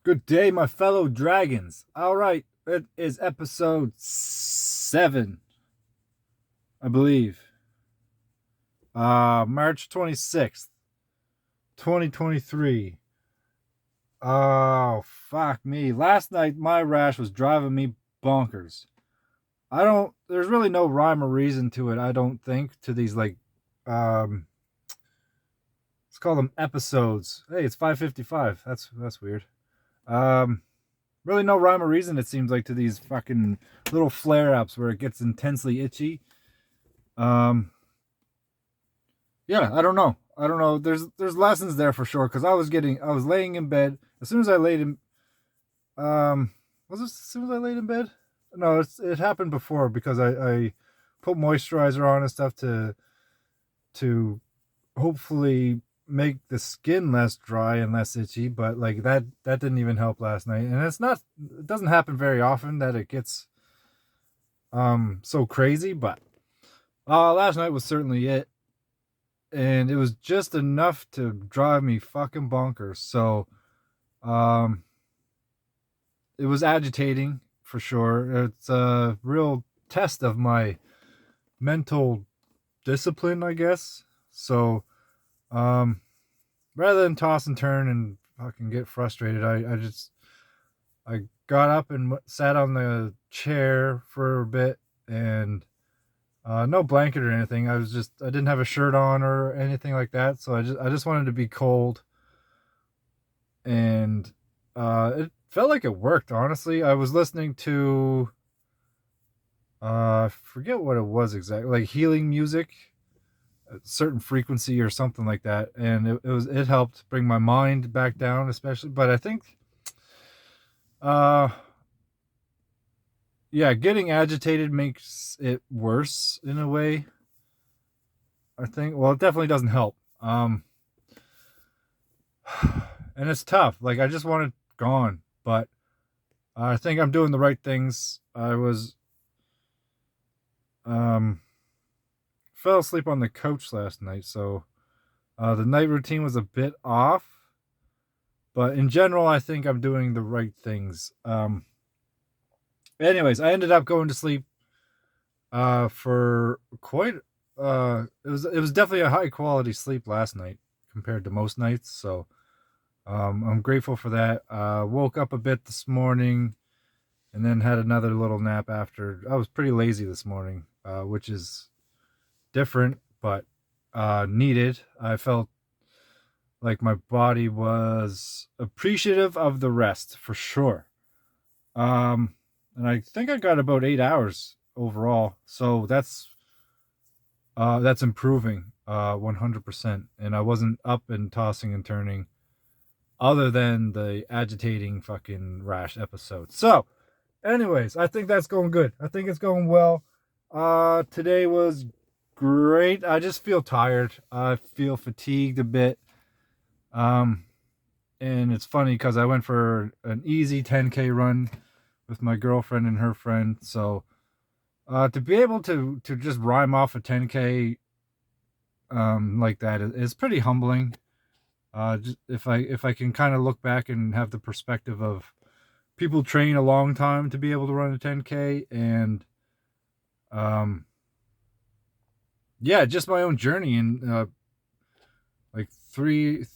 Good day, my fellow dragons. All right, it is episode 7, I believe. March 26th, 2023. Oh, fuck me. Last night, my rash was driving me bonkers. There's really no rhyme or reason to it, I don't think, to these, um, let's call them episodes. Hey, it's 5:55. That's weird. Um, Really no rhyme or reason, it seems like, to these fucking little flare ups where it gets intensely itchy. Um, yeah, I don't know. I don't know. There's lessons there for sure because I was laying in bed as soon as I laid in. Um, was it as soon as I laid in bed? No, it happened before because I put moisturizer on and stuff to hopefully make the skin less dry and less itchy. But like that didn't even help last night, and it doesn't happen very often that it gets so crazy. But last night was certainly it, and it was just enough to drive me fucking bonkers. So um it was agitating for sure. It's a real test of my mental discipline, I guess. So um rather than toss and turn and fucking get frustrated, I got up and sat on the chair for a bit, and no blanket or anything. I didn't have a shirt on or anything like that, so I just wanted to be cold, and it felt like it worked. Honestly, I was listening to I forget what it was exactly, like healing music, a certain frequency or something like that, and it helped bring my mind back down, especially. But I think uh yeah, getting agitated makes it worse in a way. I think. Well, it definitely doesn't help. And it's tough. Like I just want it gone, but I think I'm doing the right things. I was um fell asleep on the couch last night, so the night routine was a bit off. But in general, I think I'm doing the right things. Anyways, I ended up going to sleep for quite it was definitely a high quality sleep last night compared to most nights. So I'm grateful for that. Woke up a bit this morning and then had another little nap after. I was pretty lazy this morning, which is different but needed. I felt like my body was appreciative of the rest for sure. Um, and I think I got about 8 hours overall, so that's improving 100%. And I wasn't up and tossing and turning, other than the agitating fucking rash episode. So, anyways, I think that's going good. I think it's going well. Today was great. I just feel tired. I feel fatigued a bit. Um, and it's funny because I went for an easy 10K run with my girlfriend and her friend. So, to be able to just rhyme off a 10K like that is pretty humbling. Just if I can kind of look back and have the perspective of people train a long time to be able to run a 10K, and um yeah, just my own journey. And like three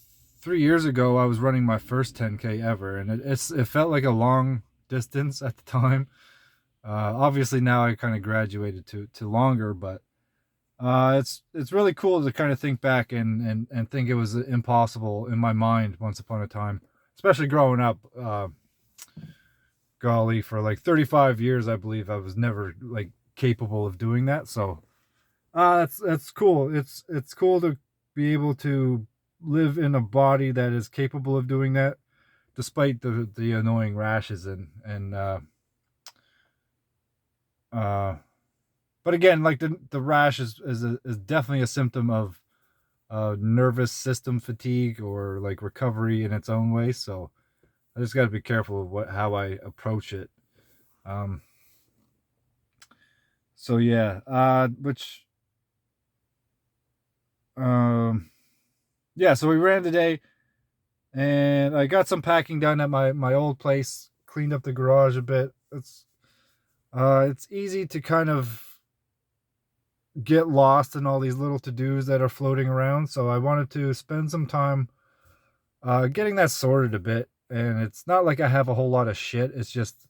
years ago I was running my first 10K ever, and it felt like a long distance at the time. Obviously now I kind of graduated to longer, but it's really cool to kind of think back and think it was impossible in my mind once upon a time, especially growing up. Golly, for like 35 years, I believe I was never like capable of doing that. So that's cool. It's cool to be able to live in a body that is capable of doing that, despite the annoying rashes and uh but again, like the rash is definitely a symptom of nervous system fatigue or like recovery in its own way. So I just got to be careful of how I approach it. Um, so yeah, which um, yeah. So we ran today. And I got some packing done at my old place, cleaned up the garage a bit. It's easy to kind of get lost in all these little to-dos that are floating around, so I wanted to spend some time getting that sorted a bit. And it's not like I have a whole lot of shit. It's just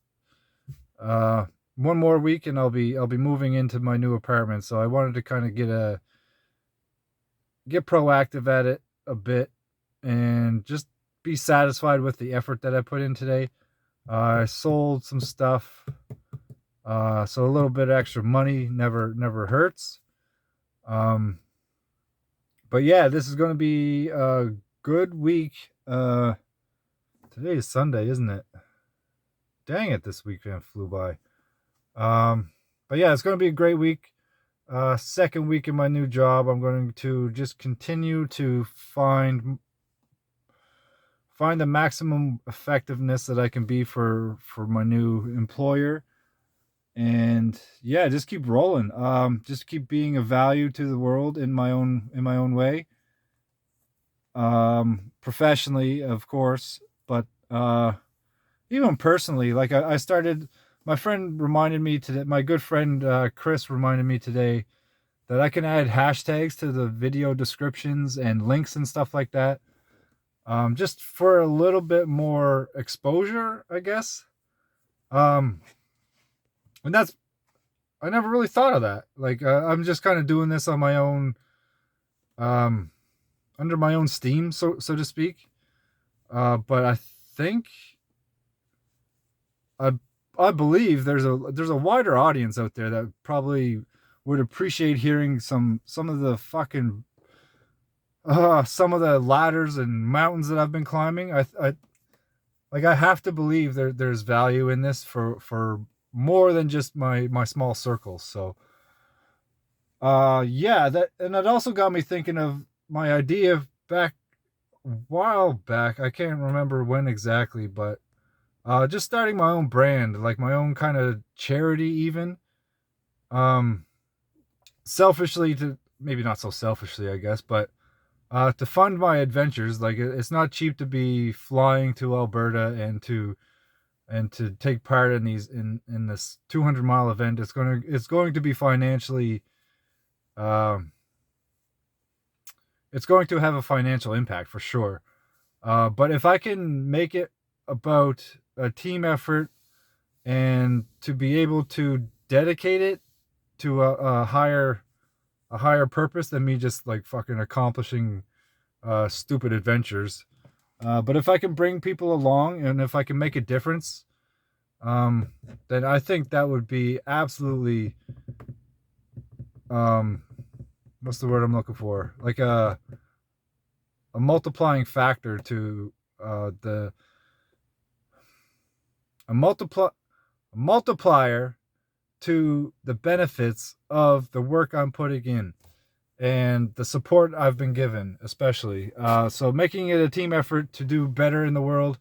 uh one more week and I'll be moving into my new apartment. So I wanted to kind of get proactive at it a bit and just be satisfied with the effort that I put in today. I sold some stuff, so a little bit of extra money never hurts. Um, but yeah, this is going to be a good week. Today is Sunday, isn't it? Dang it, this weekend flew by. But yeah, it's going to be a great week. Second week in my new job. I'm going to just continue to find the maximum effectiveness that I can be for my new employer. And yeah, just keep rolling. Just keep being of value to the world in my own way. Professionally, of course, but even personally, like I started. My friend reminded me today. My good friend Chris reminded me today that I can add hashtags to the video descriptions and links and stuff like that. Just for a little bit more exposure, I guess. Um, and that's I never really thought of that. Like I'm just kind of doing this on my own, um, under my own steam, so to speak. But I think I I believe there's a wider audience out there that probably would appreciate hearing some of the fucking some of the ladders and mountains that I've been climbing. I have to believe there's value in this for more than just my small circles. So yeah, that and it also got me thinking of my idea back a while back. I can't remember when exactly, but just starting my own brand, like my own kind of charity even. Um Selfishly, to maybe not so selfishly, I guess, but to fund my adventures. Like it's not cheap to be flying to Alberta and to take part in this 200-mile event. It's going to be financially, um it's going to have a financial impact for sure. But if I can make it about a team effort and to be able to dedicate it to a higher purpose than me just like fucking accomplishing stupid adventures. But if I can bring people along and if I can make a difference, um, then I think that would be absolutely, um, what's the word I'm looking for? Like a multiplying factor to the a multiply a multiplier to the benefits of the work I'm putting in and the support I've been given, especially. So making it a team effort to do better in the world,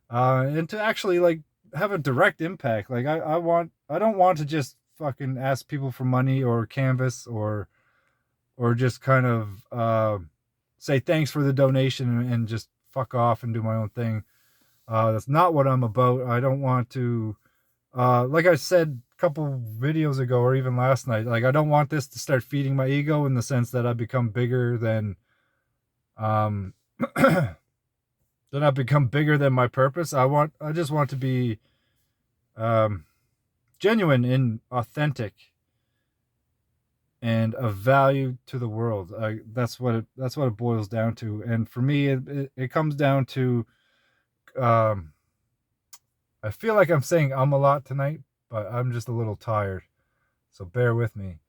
and to actually like have a direct impact. Like I don't want to just fucking ask people for money or canvas or just kind of say thanks for the donation and just fuck off and do my own thing. That's not what I'm about. I don't want to, like I said a couple videos ago or even last night, like I don't want this to start feeding my ego in the sense that I become bigger than, um, then I become bigger than my purpose. I just want to be, um, genuine and authentic and of value to the world. That's what it boils down to. And for me, it comes down to, um, I feel like I'm saying a lot tonight, but I'm just a little tired. So bear with me.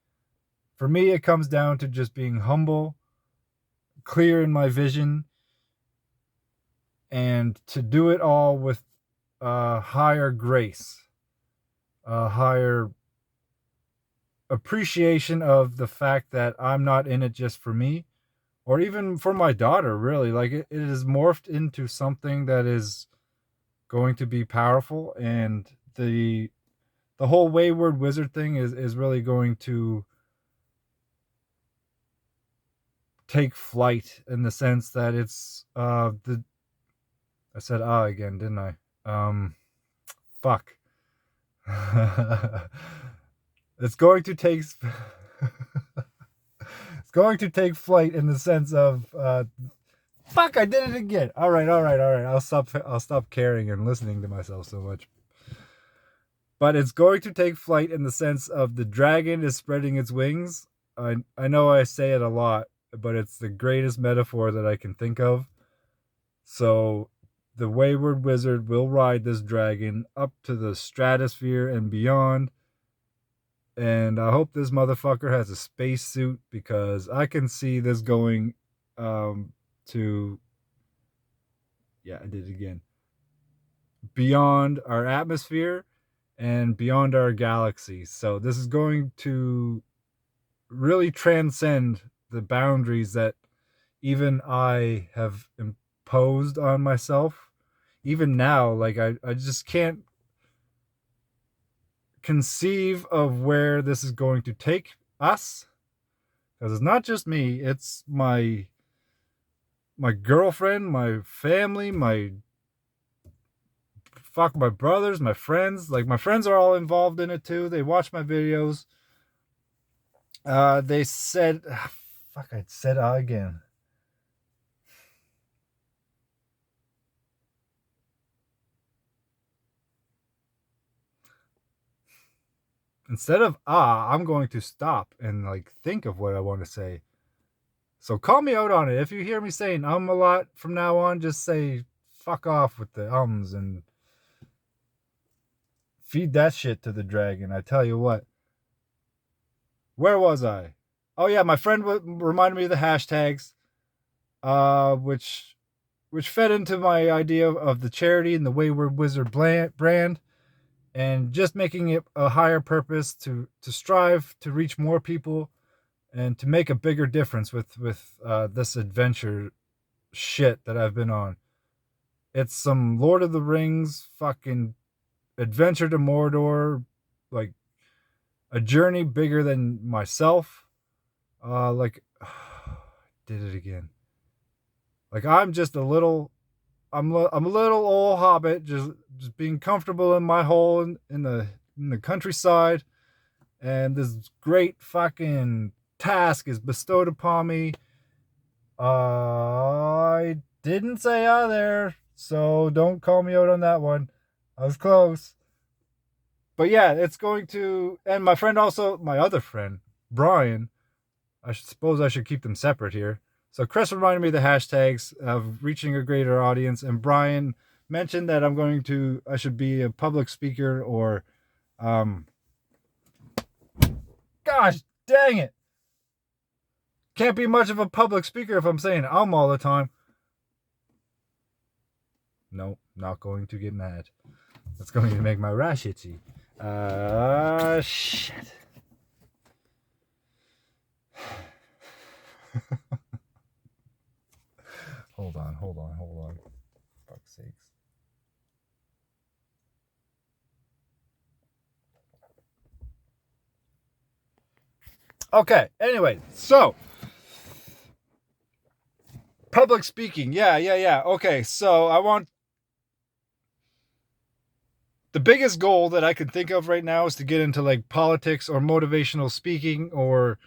For me, it comes down to just being humble, clear in my vision, and to do it all with a higher grace, a higher appreciation of the fact that I'm not in it just for me or even for my daughter, really. Like it is morphed into something that is going to be powerful, and the whole wayward wizard thing is really going to take flight in the sense that it's I said again, didn't I? Fuck. It's going to take it's going to take flight in the sense of fuck, I did it again. All right. I'll stop caring and listening to myself so much. But it's going to take flight in the sense of the dragon is spreading its wings. I know I say it a lot, but it's the greatest metaphor that I can think of. So the wayward wizard will ride this dragon up to the stratosphere and beyond. And I hope this motherfucker has a spacesuit because I can see this going to, yeah, I did it again, beyond our atmosphere and beyond our galaxy. So this is going to really transcend the boundaries that even I have imposed on myself. Even now, like I just can't conceive of where this is going to take us. Because it's not just me, it's my girlfriend, my family, my brothers, my friends. Like my friends are all involved in it too. They watch my videos. They said, fuck, I said again. Instead of I'm going to stop and like think of what I want to say. So call me out on it. If you hear me saying a lot from now on, just say fuck off with the ums and feed that shit to the dragon. I tell you what. Where was I? Oh yeah, my friend reminded me of the hashtags, which fed into my idea of the charity and the Wayward Wizard brand, and just making it a higher purpose to strive to reach more people and to make a bigger difference with this adventure shit that I've been on. It's some Lord of the Rings fucking adventure to Mordor, like a journey bigger than myself. Like did it again. Like I'm just a little I'm a little old hobbit just being comfortable in my hole in the countryside, and this great fucking task is bestowed upon me. I didn't say there, so don't call me out on that one. I was close. But yeah, it's going to, and my friend also, my other friend, Brian, suppose I should keep them separate here. So Chris reminded me of the hashtags of reaching a greater audience, and Brian mentioned that I should be a public speaker or, gosh dang it. Can't be much of a public speaker if I'm saying all the time. No, not going to get mad. That's going to make my rash itchy. Shit. Hold on. Fuck's sakes. Okay, anyway, so public speaking. Yeah. Okay, so I want the biggest goal that I can think of right now is to get into like politics or motivational speaking or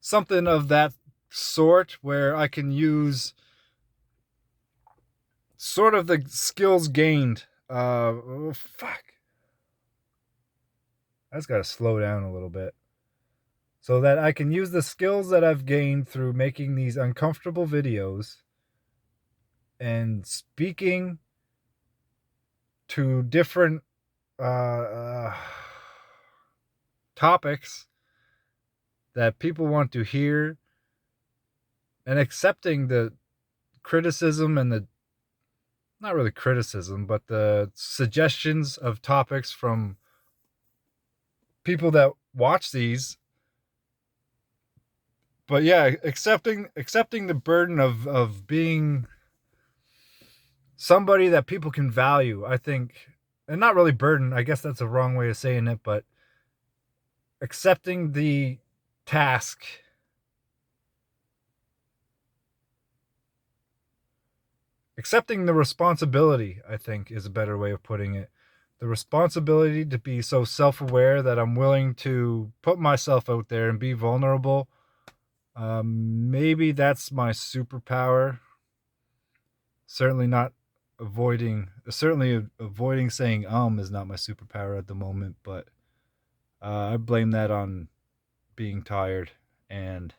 something of that sort where I can use sort of the skills gained. Fuck. I just gotta slow down a little bit. So that I can use the skills that I've gained through making these uncomfortable videos and speaking to different topics that people want to hear, and accepting the criticism and the, not really criticism, but the suggestions of topics from people that watch these. But yeah, accepting the burden of being somebody that people can value, I think. And not really burden, I guess that's a wrong way of saying it, but accepting the task accepting the responsibility, I think, is a better way of putting it. The responsibility to be so self-aware that I'm willing to put myself out there and be vulnerable. Maybe that's my superpower. Certainly avoiding saying is not my superpower at the moment, but I blame that on being tired and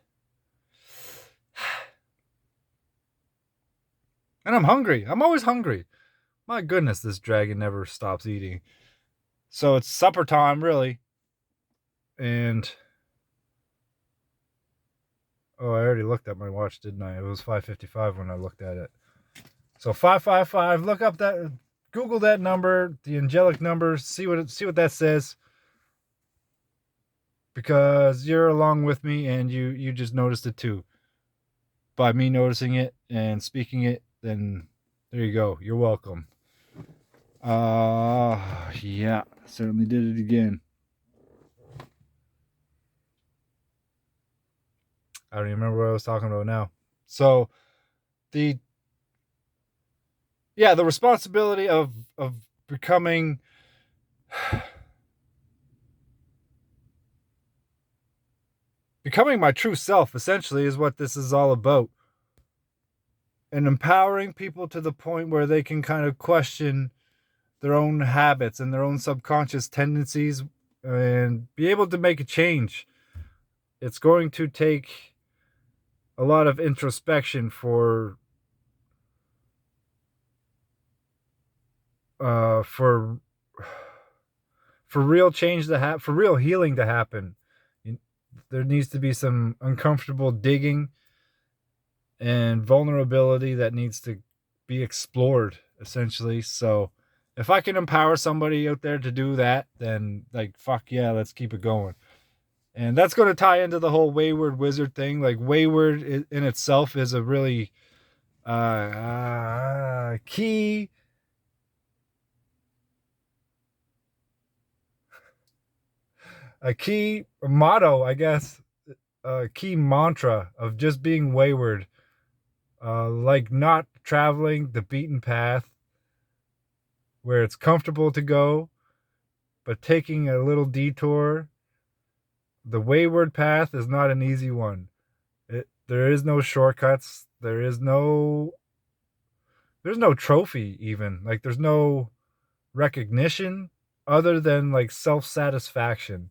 I'm hungry. I'm always hungry. My goodness, this dragon never stops eating. So it's supper time, really. And oh, I already looked at my watch, didn't I? It was 5:55 when I looked at it. So 555. Look up that, Google that number, the angelic number. See what that says. Because you're along with me, and you just noticed it too. By me noticing it and speaking it, then there you go. You're welcome. Yeah, certainly did it again. I don't even remember what I was talking about now. So the the responsibility of becoming my true self essentially is what this is all about. And empowering people to the point where they can kind of question their own habits and their own subconscious tendencies and be able to make a change. It's going to take a lot of introspection for uh for for real change to happen, for real healing to happen. There needs to be some uncomfortable digging and vulnerability that needs to be explored, essentially. So if I can empower somebody out there to do that, then like, fuck yeah, let's keep it going. And that's going to tie into the whole wayward wizard thing. Like, wayward in itself is a really key motto, I guess, a key mantra of just being wayward. Like not traveling the beaten path where it's comfortable to go, but taking a little detour. The wayward path is not an easy one. There is no shortcuts. There's no trophy even. Like, there's no recognition other than like self-satisfaction.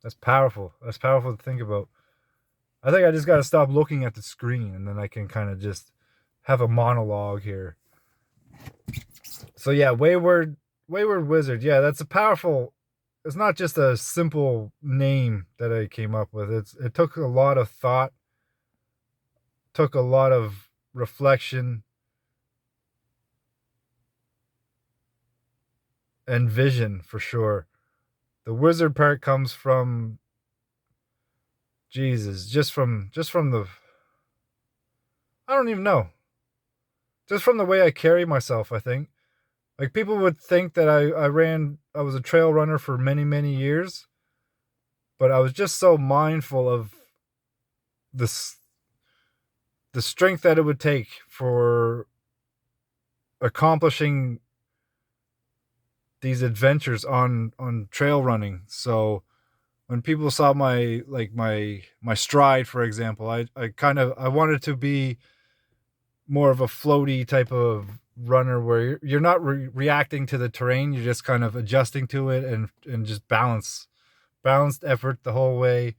That's powerful. That's powerful to think about. I think I just got to stop looking at the screen, and then I can kind of just have a monologue here. So yeah, wayward wizard. Yeah, that's a powerful. It's not just a simple name that I came up with. It took a lot of thought, took a lot of reflection and vision, for sure. The wizard part comes from Jesus, just from the, I don't even know. Just from the way I carry myself, I think. Like, people would think that I was a trail runner for many, many years, but I was just so mindful of this, the strength that it would take for accomplishing these adventures on trail running. So when people saw my stride, for example, I wanted to be more of a floaty type of runner where you're not reacting to the terrain, you're just kind of adjusting to it and just balanced effort the whole way.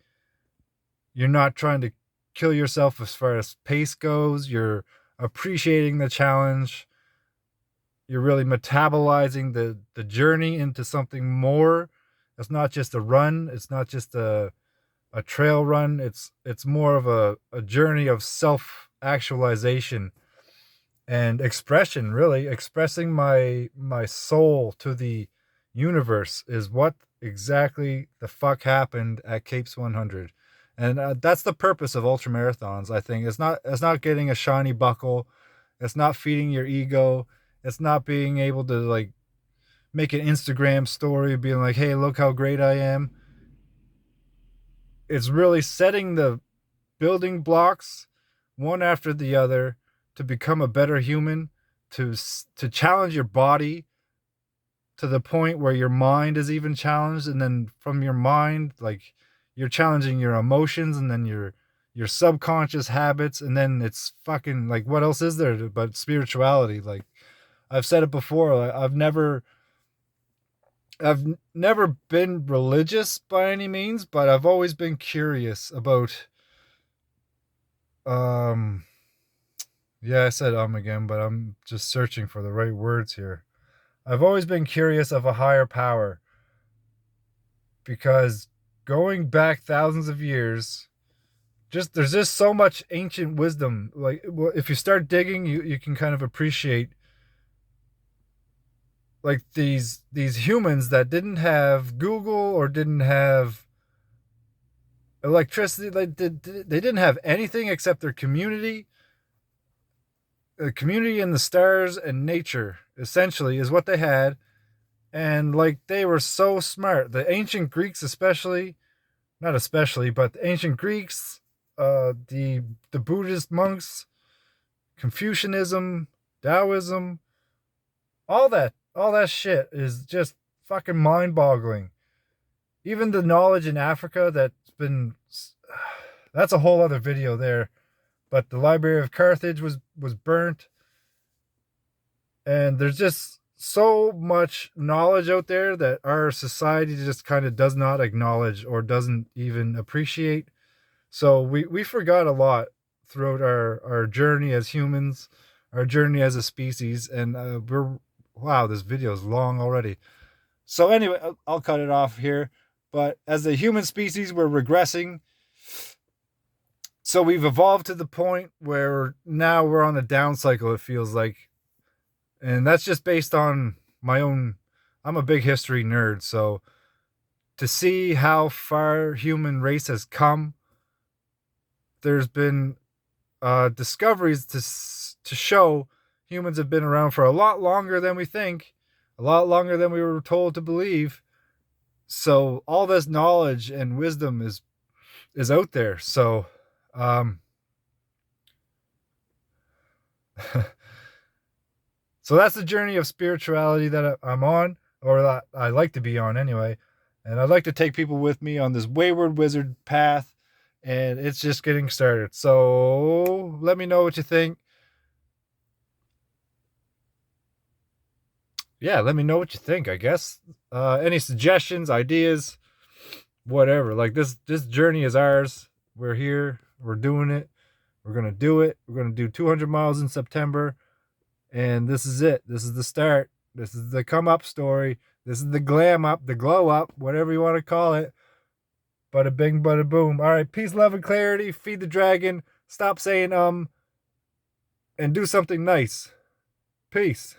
You're not trying to kill yourself as far as pace goes. You're appreciating the challenge. You're really metabolizing the journey into something more. It's not just a run. It's not just a trail run. It's more of a journey of self-actualization and expression. Really expressing my soul to the universe is what exactly the fuck happened at Capes 100. And that's the purpose of ultra marathons. I think it's not getting a shiny buckle. It's not feeding your ego. It's not being able to like make an Instagram story being like, hey, look how great I am. It's really setting the building blocks one after the other, to become a better human, to challenge your body to the point where your mind is even challenged, and then from your mind, like, you're challenging your emotions, and then your subconscious habits, and then it's fucking like, what else is there but spirituality? Like, I've said it before, like, I've never been religious by any means, but I've always been curious about um yeah, I said again, but I'm just searching for the right words here. I've always been curious of a higher power, because going back thousands of years, just there's just so much ancient wisdom. Like, well, if you start digging, you can kind of appreciate, like, these humans that didn't have Google or didn't have electricity. Like, they didn't have anything except their community. The community and the stars and nature, essentially, is what they had. And, like, they were so smart. The ancient Greeks, especially, not especially, but the ancient Greeks, the Buddhist monks, Confucianism, Taoism, all that shit is just fucking mind-boggling. Even the knowledge in Africa that's been, that's a whole other video there. But the Library of Carthage was burnt, and there's just so much knowledge out there that our society just kind of does not acknowledge or doesn't even appreciate. So we forgot a lot throughout our journey as humans, our journey as a species, and wow, this video is long already. So anyway, I'll cut it off here. But as a human species, we're regressing. So we've evolved to the point where now we're on a down cycle, it feels like. And that's just based on my own, I'm a big history nerd, so to see how far human race has come, there's been discoveries to show humans have been around for a lot longer than we think, a lot longer than we were told to believe. So all this knowledge and wisdom is out there. So so that's the journey of spirituality that I'm on, or that I like to be on anyway. And I'd like to take people with me on this wayward wizard path, and it's just getting started. So let me know what you think. Yeah, let me know what you think, I guess. Any suggestions, ideas, whatever. Like, this journey is ours. We're here. We're doing it. We're going to do it. We're going to do 200 miles in September. And this is it. This is the start. This is the come up story. This is the glam up, the glow up, whatever you want to call it. Bada bing, bada boom. All right, peace, love, and clarity. Feed the dragon. Stop saying and do something nice. Peace.